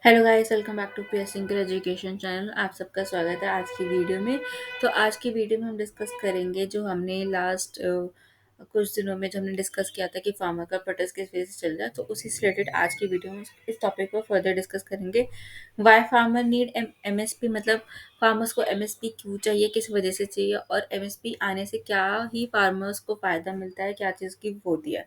Hello guys, welcome back to PS singer education channel. आप सबका स्वागत है आज की वीडियो में। तो आज की वीडियो में हम डिस्कस करेंगे जो हमने लास्ट कुछ दिनों में जो हमने डिस्कस किया था कि फार्मर का प्रोटेस्ट किस वजह से चल रहा है। तो उसी से रिलेटेड आज की वीडियो में इस टॉपिक को फर्दर डिस्कस करेंगे। वाई फार्मर नीड एमएसपी, मतलब फार्मर्स को एमएसपी क्यों चाहिए, किस वजह से चाहिए, और एमएसपी आने से क्या ही फार्मर्स को फ़ायदा मिलता है, क्या चीज़ की होती है।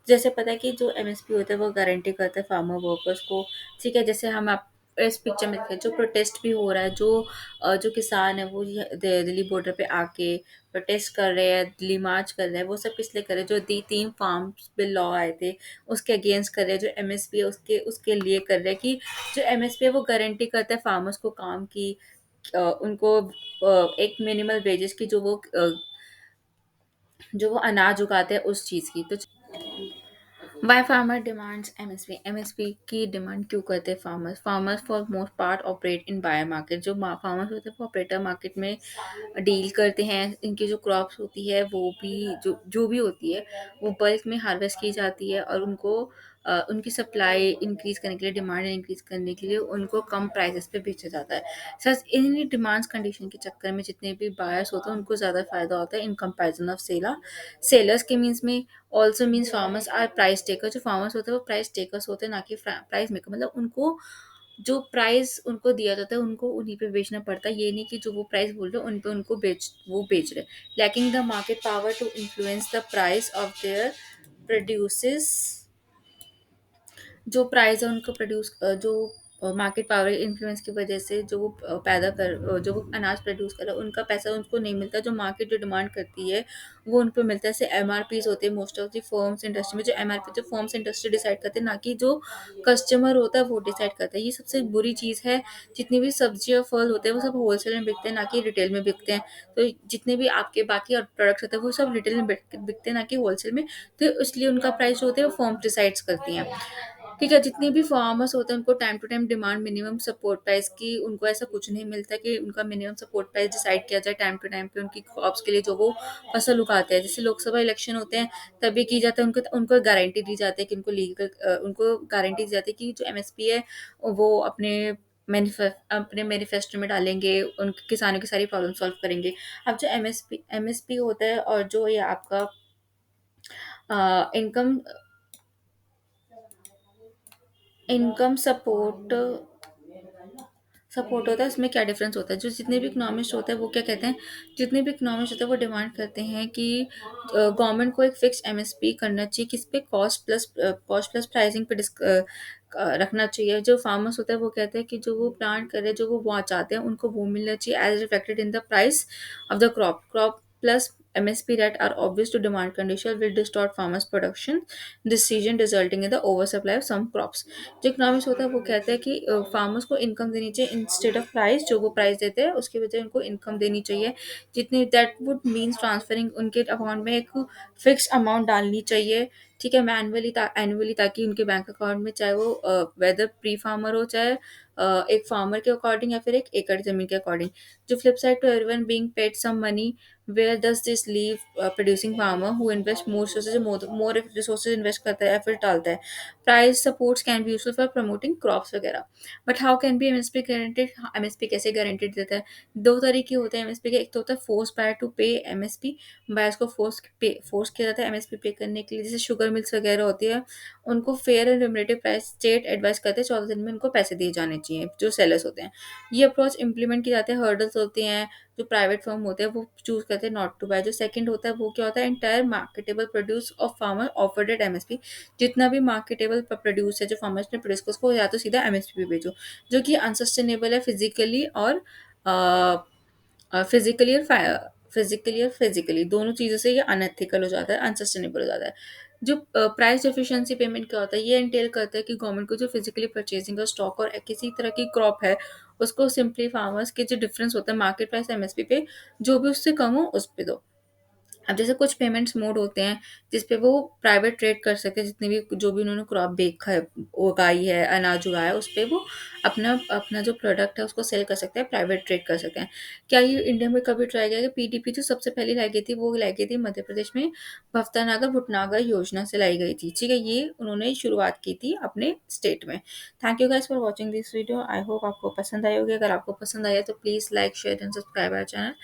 जैसे पता है कि जो एमएसपी होता है वो गारंटी करता है फार्मर वर्कर्स को। ठीक है, जैसे हम आप इस पिक्चर में देखें, जो प्रोटेस्ट भी हो रहा है, जो किसान है वो दिल्ली बॉर्डर पे आके प्रोटेस्ट कर रहे हैं, दिल्ली मार्च कर रहे हैं। वो सब किस लिए कर रहे हैं? जो तीन फार्म बिल लॉ आए थे उसके अगेंस्ट कर रहे हैं। जो एमएसपी है उसके उसके लिए कर रहे हैं कि जो एमएसपी है वो गारंटी करता है फार्मर्स को काम की, उनको एक मिनिमल वेजेस की, जो वो अनाज उगाते हैं उस चीज़ की। तो why farmer demands MSP, MSP की डिमांड क्यों करते हैं farmers? Farmers for most part operate in buyer market. जो फार्मर्स होते हैं वो ऑपरेटर मार्केट में डील करते हैं। इनकी जो क्रॉप्स होती है वो भी जो जो भी होती है वो बल्क में हार्वेस्ट की जाती है, और उनको उनकी सप्लाई इंक्रीज करने के लिए, डिमांड इंक्रीज करने के लिए उनको कम प्राइसेस पे बेचा जाता है। सच इन डिमांड्स कंडीशन के चक्कर में जितने भी बायर्स होते हैं उनको ज़्यादा फायदा होता है इन कंपैरिजन ऑफ सेलर्स के मीन्स में। Also means farmers are price taker. जो फार्मर्स होते हैं वो प्राइस टेकर्स होते हैं, ना कि प्राइस मेकर। मतलब उनको जो प्राइस उनको दिया जाता है उनको उन्हीं पे बेचना पड़ता है। ये नहीं कि जो वो प्राइस बोल रहे हैं उन पे उनको बेच रहे। Lacking the market power to influence the price of their produces. जो प्राइस है उनको जो मार्केट पावर इन्फ्लुएंस की वजह से जो वो जो वो अनाज प्रोड्यूस कर रहा है उनका पैसा उनको नहीं मिलता। जो मार्केट जो डिमांड करती है वो उन पे मिलता है। जैसे एमआरपीज होते हैं most of the firms industry में। जो एमआरपी जो फर्म्स इंडस्ट्री डिसाइड करते हैं, ना कि जो कस्टमर होता है वो डिसाइड करता है। ये सबसे बुरी चीज़ है। जितनी भी सब्जी और फल होते हैं वो सब होलसेल में बिकते हैं, ना कि रिटेल में बिकते हैं। तो जितने भी आपके बाकी और प्रोडक्ट्स होते हैं वो सब रिटेल में बिकते हैं, ना कि होलसेल में। तो इसलिए उनका प्राइस जो होता है वो फर्म डिसाइड्स करती हैं। ठीक है, जितने भी फार्मर्स होते हैं उनको time to time demand minimum support price की, उनको ऐसा कुछ नहीं मिलता कि उनका मिनिमम सपोर्ट प्राइस डिसाइड किया जाए टाइम टू टाइम पे उनकी क्रॉप्स के लिए जो वो फसल उगाते हैं। जैसे लोकसभा इलेक्शन होते हैं तभी की जाता है, उनको उनको गारंटी दी जाती है कि उनको गारंटी दी जाती है कि जो एमएसपी है वो अपने मैनिफेस्टो में डालेंगे, उन किसानों की सारी प्रॉब्लम सॉल्व करेंगे। अब जो एमएसपी होता है और जो ये आपका इनकम इनकम सपोर्ट होता है, इसमें क्या डिफरेंस होता है? जो जितने भी इकोनॉमिस्ट होते हैं वो क्या कहते हैं, जितने भी इकोनॉमिस्ट होते हैं वो डिमांड करते हैं कि गवर्नमेंट को एक फिक्स एमएसपी करना चाहिए, किस पे कॉस्ट प्लस प्राइसिंग पे रखना चाहिए। जो फार्मर्स होता है वो कहते हैं कि जो वो प्लांट कर रहे हैं, जो वो चाहते हैं उनको वो मिलना चाहिए as reflected in the price of the crop plus MSP that are obvious to demand condition will distort farmers production decision, resulting in the oversupply of some crops। जो इकोनॉमिक्स होता है वो कहता है कि फार्मर्स को इनकम देनी चाहिए इंस्टेड ऑफ प्राइस। जो वो प्राइस देते हैं उसके बजाय उनको इनकम देनी चाहिए, जितनी दैट वुड मीन्स ट्रांसफरिंग उनके अकाउंट में एक फिक्स अमाउंट डालनी चाहिए। ठीक है, एनुअली, ताकि उनके बैंक अकाउंट में, चाहे वो वेदर प्री फार्मर हो, चाहे एक फार्मर के अकॉर्डिंग या फिर एक एकड़ जमीन के अकॉर्डिंग। जो flip side to everyone being paid some money, where does this leave producing farmer who invest more resources, more resources invest करता है, एफर्ट डालता है। Price supports can be useful for promoting crops वगैरह। But how can be MSP guaranteed? MSP कैसे guaranteed देता है? दो तरीके होते हैं एमएसपी के। एक तो होता है फोर्स बायर टू पे एमएसपी। बायर्स को फोर्स किया जाता है एमएसपी पे करने के लिए। जैसे शुगर मिल्स वगैरह होती है, उनको fair and remunerative price state advise करते हैं 14 दिन में उनको पैसे दिए जाने चाहिए जो सेलर्स होते हैं। ये अप्रोच इंप्लीमेंट की जाती है। हर्डल्स होते हैं जो प्राइवेट फर्म होते हैं वो चूज करते हैं नॉट टू बाय। जो सेकंड होता है वो क्या होता है, entire marketable produce of farmer offered eight MSP. जितना भी मार्केटेबल प्रोड्यूस है जो फार्मर्स ने प्रोड्यूस किया उसको या तो सीधा एमएसपी पे बेचो, जो कि अनसस्टेनेबल है फिजिकली दोनों चीज़ों से। ये अनएथिकल हो जाता है, अनसस्टेनेबल हो जाता है। जो प्राइस एफिशिएंसी पेमेंट क्या होता है, ये एंटेल करता है कि गवर्नमेंट को जो फिजिकली परचेजिंग का स्टॉक और किसी तरह की क्रॉप है उसको सिंपली फार्मर्स के जो डिफरेंस होता है मार्केट प्राइस एमएसपी पे, जो भी उससे कम हो उस पे दो। अब जैसे कुछ पेमेंट्स मोड होते हैं जिस पे वो प्राइवेट ट्रेड कर सकते हैं, जितने भी जो भी उन्होंने क्रॉप देखा है, उगाई है, अनाज उगाया है, उस पे वो अपना अपना जो प्रोडक्ट है उसको सेल कर सकते हैं, प्राइवेट ट्रेड कर सकते हैं। क्या ये इंडिया में कभी ट्राई किया गया? पीडीपी जो सबसे पहले लाई गई थी, वो लाई गई थी मध्य प्रदेश में भफ्तानागर भुटनागर योजना से लाई गई थी, ठीक है? ये उन्होंने शुरुआत की थी अपने स्टेट में। Thank you guys for watching this video. I hope आपको पसंद आई होगी। अगर आपको पसंद आया तो please like share and subscribe our channel.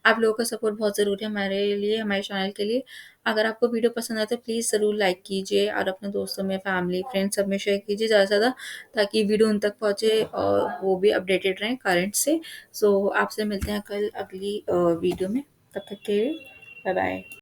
आप लोगों का सपोर्ट बहुत ज़रूरी है हमारे लिए, हमारे चैनल के लिए। अगर आपको वीडियो पसंद आए तो प्लीज़ ज़रूर लाइक कीजिए और अपने दोस्तों में, फैमिली, फ्रेंड्स सब में शेयर कीजिए ज़्यादा से ज़्यादा, ताकि वीडियो उन तक पहुँचे और वो भी अपडेटेड रहें करंट से। सो आपसे मिलते हैं कल अगली वीडियो में। तब तक के लिए बाय बाय।